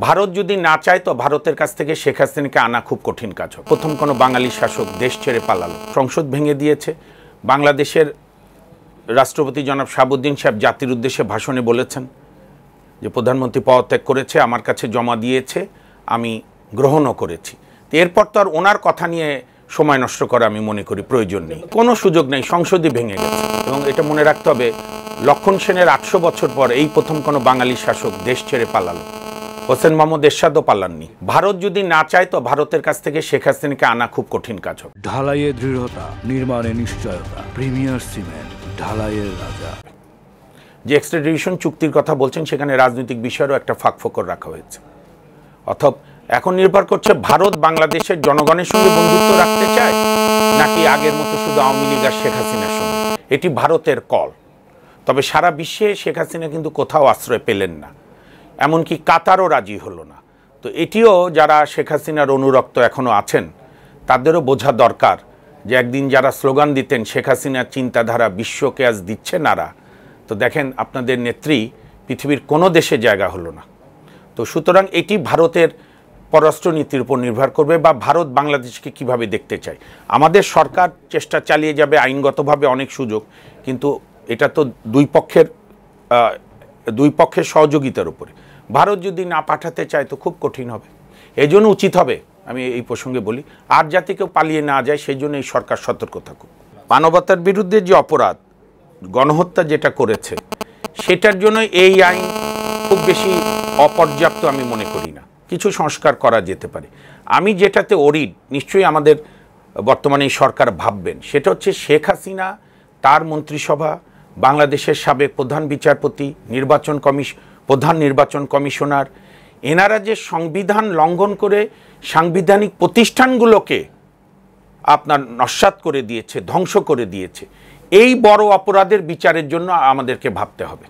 ভারত যদি না চায় তো ভারতের কাছ থেকে শেখ হাসিনাকে আনা খুব কঠিন কাজ হবে। প্রথম কোনো বাঙালি শাসক দেশ ছেড়ে পালালো, সংসদ ভেঙে দিয়েছে। বাংলাদেশের রাষ্ট্রপতি জনাব শাহাবুদ্দিন সাহেব জাতির উদ্দেশ্যে ভাষণে বলেছেন যে প্রধানমন্ত্রী পদত্যাগ করেছে, আমার কাছে জমা দিয়েছে, আমি গ্রহণও করেছি। এরপর তো আর ওনার কথা নিয়ে সময় নষ্ট করা আমি মনে করি প্রয়োজন নেই, কোনো সুযোগ নেই, সংসদই ভেঙে গেছে। এবং এটা মনে রাখতে হবে, লক্ষণ সেনের 800 বছর পর এই প্রথম কোনো বাঙালি শাসক দেশ ছেড়ে পালালো। হোসেন মোহাম্মদ এরশাদও পালাননি। ভারত যদি না চায় তো ভারতের কাছ থেকে শেখ হাসিনাকে আনা খুব কঠিন কাজ হবে। ঢালাইয়ে দৃঢ়তা, নির্মাণে নিশ্চয়তা, প্রিমিয়ার সিমেন্ট, ঢালাইয়ের রাজা। যে এক্সট্রাডিশন চুক্তির কথা বলছেন সেখানে রাজনৈতিক বিষয়েরও একটা ফাঁকফোকর রাখা হয়েছে। অথবা এখন নির্ভর করছে ভারত বাংলাদেশের জনগণের সঙ্গে বন্ধুত্ব রাখতে চায় নাকি আগের মতো শুধু আওয়ামী লীগ আর শেখ হাসিনার সঙ্গে। এটি ভারতের কল। তবে সারা বিশ্বে শেখ হাসিনা কিন্তু কোথাও আশ্রয় পেলেন না, এমনকি কাতারও রাজি হলো না। তো এটিও যারা শেখ হাসিনার অনুরক্ত এখনও আছেন তাদেরও বোঝা দরকার যে একদিন যারা স্লোগান দিতেন শেখ হাসিনার চিন্তাধারা বিশ্বকে আজ দিচ্ছে নারা, তো দেখেন আপনাদের নেত্রী পৃথিবীর কোনো দেশে জায়গা হলো না। তো সুতরাং এটি ভারতের পররাষ্ট্রনীতির উপর নির্ভর করবে বা ভারত বাংলাদেশকে কিভাবে দেখতে চায়। আমাদের সরকার চেষ্টা চালিয়ে যাবে, আইনগতভাবে অনেক সুযোগ, কিন্তু এটা তো দুই পক্ষের সহযোগিতার উপরে। ভারত যদি না পাঠাতে চায় তো খুব কঠিন হবে। এই জন্য উচিত হবে, আমি এই প্রসঙ্গে বলি, আর যাতে কেউ পালিয়ে না যায় সেই জন্য এই সরকার সতর্ক থাকুক। মানবতার বিরুদ্ধে যে অপরাধ, গণহত্যা যেটা করেছে, সেটার জন্য এই আইন খুব বেশি অপর্যাপ্ত আমি মনে করি না, কিছু সংস্কার করা যেতে পারে। আমি যেটাতে অরিড, নিশ্চয়ই আমাদের বর্তমানে এই সরকার ভাববেন, সেটা হচ্ছে শেখ হাসিনা, তার মন্ত্রিসভা, বাংলাদেশের সাবেক প্রধান বিচারপতি, প্রধান নির্বাচন কমিশনার, এনারা যে সংবিধান লঙ্ঘন করে সাংবিধানিক প্রতিষ্ঠানগুলোকে আপনার নস্যাৎ করে দিয়েছে, ধ্বংস করে দিয়েছে, এই বড় অপরাধের বিচারের জন্য আমাদেরকে ভাবতে হবে।